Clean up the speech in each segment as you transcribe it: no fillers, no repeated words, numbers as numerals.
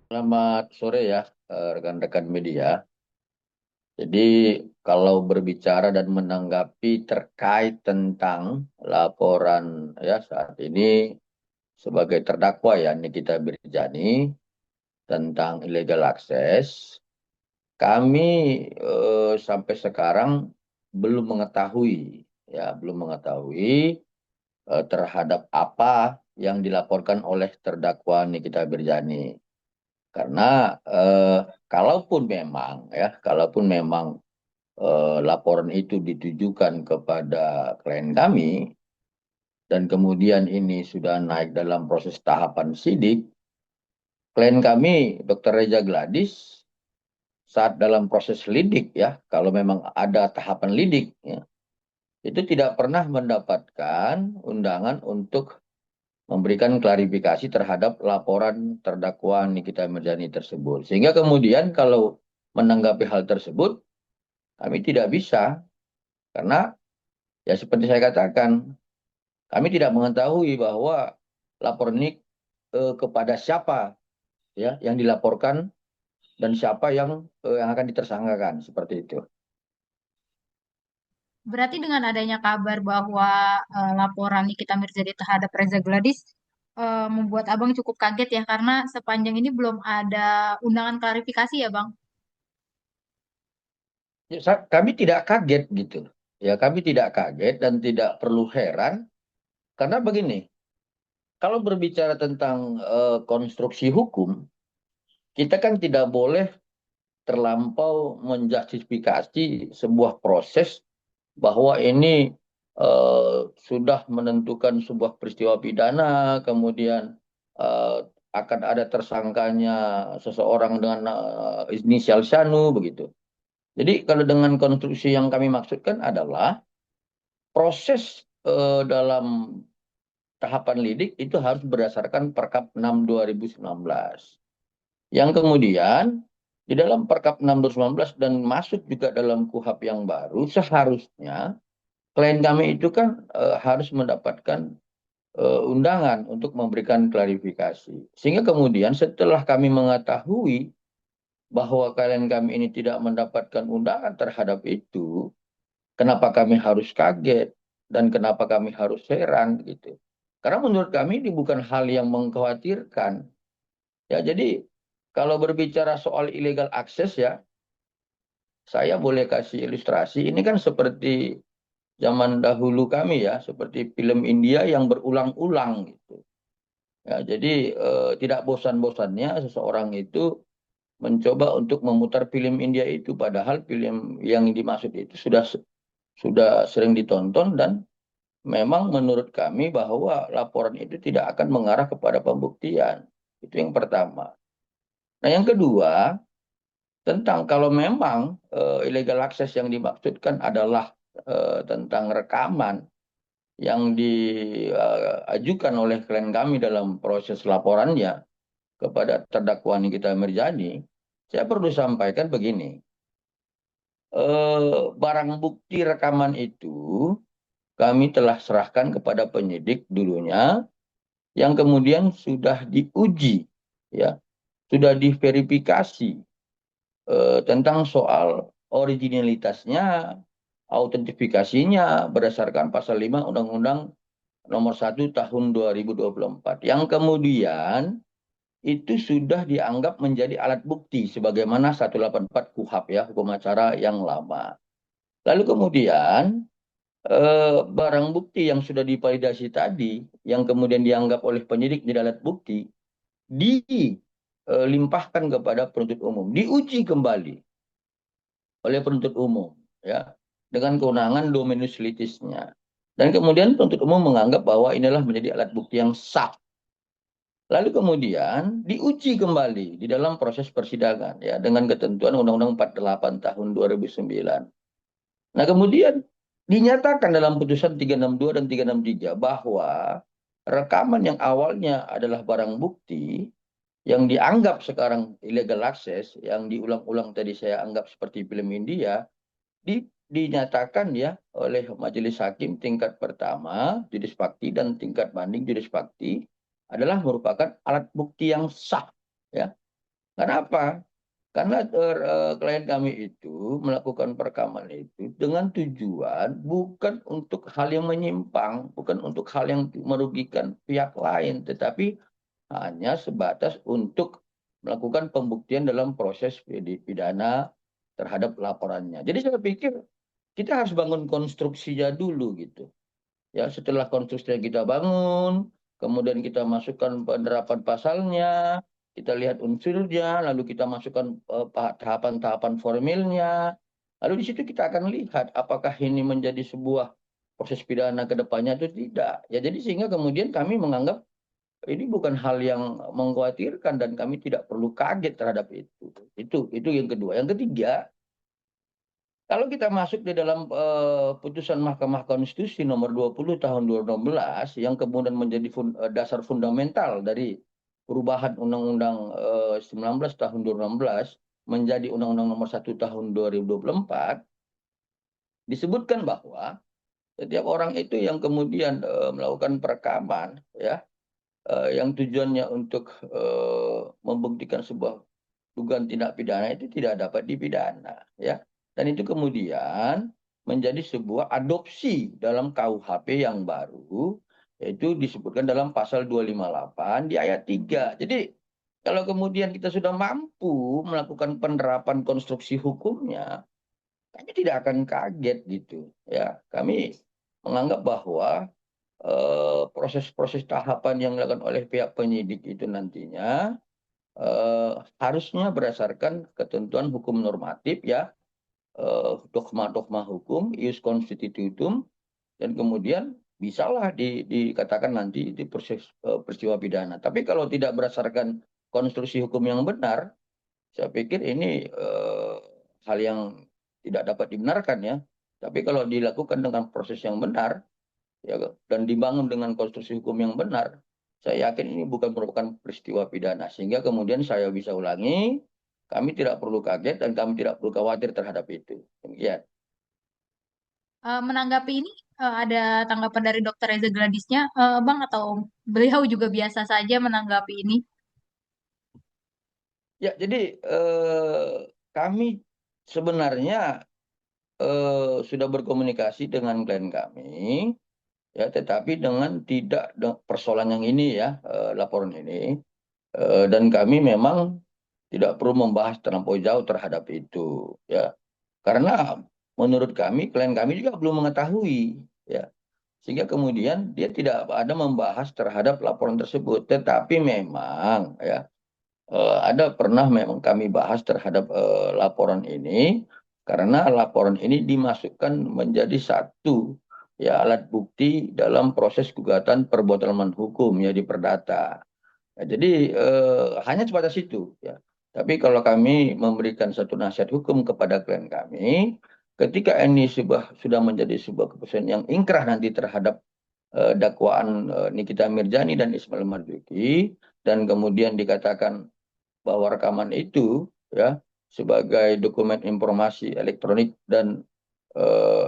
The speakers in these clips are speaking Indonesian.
Selamat sore ya, rekan-rekan media. Jadi kalau berbicara dan menanggapi terkait tentang laporan ya saat ini sebagai terdakwa ya Nikita Mirzani tentang illegal access, kami sampai sekarang belum mengetahui belum mengetahui terhadap apa yang dilaporkan oleh terdakwa Nikita Mirzani. Karena kalaupun memang laporan itu ditujukan kepada klien kami dan kemudian ini sudah naik dalam proses tahapan sidik, klien kami Dr. Reza Gladys saat dalam proses lidik ya, kalau memang ada tahapan lidik ya, itu tidak pernah mendapatkan undangan untuk memberikan klarifikasi terhadap laporan terdakwa Nikita Mirzani tersebut. Sehingga kemudian kalau menanggapi hal tersebut, kami tidak bisa. Karena ya seperti saya katakan, kami tidak mengetahui bahwa laporan ini kepada siapa ya yang dilaporkan dan siapa yang akan ditersangkakan seperti itu. Berarti dengan adanya kabar bahwa laporan Nikita Mirzani terhadap Reza Gladys membuat Abang cukup kaget ya karena sepanjang ini belum ada undangan klarifikasi ya Bang. Ya, kami tidak kaget gitu. Ya, kami tidak kaget dan tidak perlu heran karena begini, kalau berbicara tentang konstruksi hukum, kita kan tidak boleh terlampau menjustifikasi sebuah proses bahwa ini sudah menentukan sebuah peristiwa pidana, kemudian akan ada tersangkanya seseorang dengan inisial Syanu begitu. Jadi kalau dengan konstruksi yang kami maksudkan adalah proses dalam tahapan lidik itu harus berdasarkan Perkap 6 2019. Yang kemudian di dalam Perkap 6 2019 dan masuk juga dalam KUHP yang baru, seharusnya klien kami itu kan harus mendapatkan undangan untuk memberikan klarifikasi. Sehingga kemudian setelah kami mengetahui bahwa klien kami ini tidak mendapatkan undangan terhadap itu, kenapa kami harus kaget dan kenapa kami harus heran gitu. Karena menurut kami ini bukan hal yang mengkhawatirkan. Ya, jadi kalau berbicara soal illegal access ya, saya boleh kasih ilustrasi. Ini kan seperti zaman dahulu kami ya, seperti film India yang berulang-ulang gitu. Ya, jadi tidak bosan-bosannya seseorang itu mencoba untuk memutar film India itu, padahal film yang dimaksud itu sudah sering ditonton dan memang menurut kami bahwa laporan itu tidak akan mengarah kepada pembuktian. Itu yang pertama. Nah, yang kedua, tentang kalau memang illegal access yang dimaksudkan adalah tentang rekaman yang diajukan oleh klien kami dalam proses laporannya kepada terdakwa Nikita Mirzani, saya perlu sampaikan begini, barang bukti rekaman itu kami telah serahkan kepada penyidik dulunya, yang kemudian sudah diuji, ya, sudah diverifikasi tentang soal originalitasnya, autentifikasinya berdasarkan pasal 5 Undang-Undang Nomor 1 Tahun 2024. Yang kemudian itu sudah dianggap menjadi alat bukti sebagaimana 184 KUHP ya, hukum acara yang lama. Lalu kemudian barang bukti yang sudah divalidasi tadi, yang kemudian dianggap oleh penyidik menjadi alat bukti, dilimpahkan kepada penuntut umum, diuji kembali oleh penuntut umum, ya, dengan kewenangan dominus litisnya. Dan kemudian penuntut umum menganggap bahwa inilah menjadi alat bukti yang sah. Lalu kemudian diuji kembali di dalam proses persidangan ya dengan ketentuan Undang-Undang 48 tahun 2009. Nah, kemudian dinyatakan dalam putusan 362 dan 363 bahwa rekaman yang awalnya adalah barang bukti yang dianggap sekarang illegal access, yang diulang-ulang tadi saya anggap seperti film India, dinyatakan ya oleh majelis hakim tingkat pertama judis fakti dan tingkat banding judis fakti adalah merupakan alat bukti yang sah ya. Kenapa? Karena klien kami itu melakukan perekaman itu dengan tujuan bukan untuk hal yang menyimpang, bukan untuk hal yang merugikan pihak lain, tetapi hanya sebatas untuk melakukan pembuktian dalam proses pidana terhadap laporannya. Jadi saya pikir kita harus bangun konstruksinya dulu gitu. Ya, setelah konstruksinya kita bangun, kemudian kita masukkan penerapan pasalnya, kita lihat unsurnya, lalu kita masukkan tahapan-tahapan formilnya. Lalu di situ kita akan lihat apakah ini menjadi sebuah proses pidana ke depannya atau tidak. Ya, jadi sehingga kemudian kami menganggap ini bukan hal yang mengkhawatirkan dan kami tidak perlu kaget terhadap itu. Itu yang kedua. Yang ketiga, kalau kita masuk di dalam putusan Mahkamah Konstitusi nomor 20 tahun 2016 yang kemudian menjadi dasar fundamental dari perubahan Undang-Undang 19 tahun 2016 menjadi Undang-Undang nomor 1 tahun 2024, disebutkan bahwa setiap orang itu yang kemudian melakukan perekaman, ya, yang tujuannya untuk membuktikan sebuah dugaan tindak pidana itu tidak dapat dipidana, ya. Dan itu kemudian menjadi sebuah adopsi dalam KUHP yang baru, yaitu disebutkan dalam pasal 258 di ayat 3. Jadi kalau kemudian kita sudah mampu melakukan penerapan konstruksi hukumnya, kami tidak akan kaget gitu, ya. Kami menganggap bahwa proses-proses tahapan yang dilakukan oleh pihak penyidik itu nantinya harusnya berdasarkan ketentuan hukum normatif, ya, dogma-dogma hukum, ius constitutum, dan kemudian bisalah dikatakan nanti di proses peristiwa pidana. Tapi kalau tidak berdasarkan konstruksi hukum yang benar, saya pikir ini hal yang tidak dapat dibenarkan, ya. Tapi kalau dilakukan dengan proses yang benar, ya, dan dibangun dengan konstruksi hukum yang benar, saya yakin ini bukan merupakan peristiwa pidana. Sehingga kemudian saya bisa ulangi, kami tidak perlu kaget dan kami tidak perlu khawatir terhadap itu. Demikian. Menanggapi ini ada tanggapan dari Dokter Reza Gladisnya, Bang, atau beliau juga biasa saja menanggapi ini? Ya, jadi kami sebenarnya sudah berkomunikasi dengan klien kami, ya, tetapi dengan tidak persoalan yang ini, ya, laporan ini. Dan kami memang tidak perlu membahas terlampau jauh terhadap itu, ya, karena menurut kami klien kami juga belum mengetahui, ya, sehingga kemudian dia tidak ada membahas terhadap laporan tersebut. Tetapi memang, ya, ada pernah memang kami bahas terhadap laporan ini, karena laporan ini dimasukkan menjadi satu, ya, alat bukti dalam proses gugatan perbuatan melawan hukum, ya, di perdata. Ya, jadi hanya sebatas itu, ya. Tapi kalau kami memberikan satu nasihat hukum kepada klien kami, ketika ini sudah menjadi sebuah keputusan yang ingkrah nanti terhadap dakwaan Nikita Mirzani dan Ismail Marzuki, dan kemudian dikatakan bahwa rekaman itu, ya, sebagai dokumen informasi elektronik dan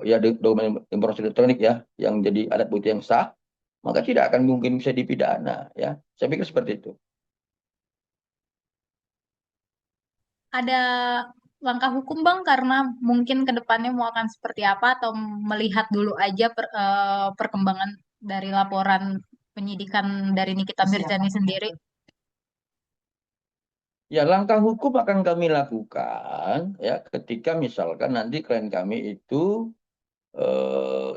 ya, dokumen informasi elektronik, ya, yang jadi alat bukti yang sah, maka tidak akan mungkin bisa dipidana, ya. Saya pikir seperti itu. Ada langkah hukum, Bang, karena mungkin ke depannya mau akan seperti apa, atau melihat dulu aja perkembangan dari laporan penyidikan dari Nikita Mirzani sendiri? Ya, langkah hukum akan kami lakukan, ya, ketika misalkan nanti klien kami itu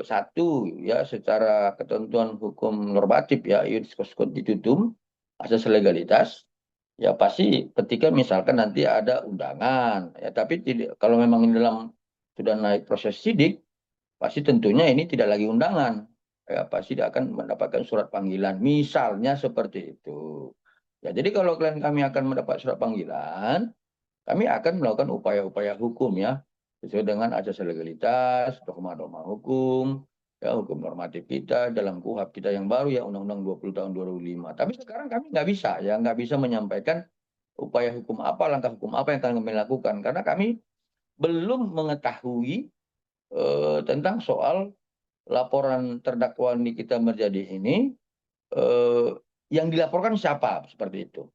satu, ya, secara ketentuan hukum normatif, ya, ius constitutum, asas legalitas, ya, pasti ketika misalkan nanti ada undangan, ya, tapi tidak, kalau memang ini dalam sudah naik proses sidik, pasti tentunya ini tidak lagi undangan, ya, pasti dia akan mendapatkan surat panggilan, misalnya seperti itu. Ya, jadi kalau klien kami akan mendapat surat panggilan, kami akan melakukan upaya-upaya hukum, ya, sesuai dengan asas legalitas, dogma-dogma hukum, ya, hukum normatif kita dalam KUHP kita yang baru, ya, Undang-Undang 20 tahun 2005. Tapi sekarang kami nggak bisa, ya, nggak bisa menyampaikan upaya hukum apa, langkah hukum apa yang akan kami lakukan, karena kami belum mengetahui tentang soal laporan terdakwa Nikita Mirzani ini, eh, yang dilaporkan siapa, seperti itu.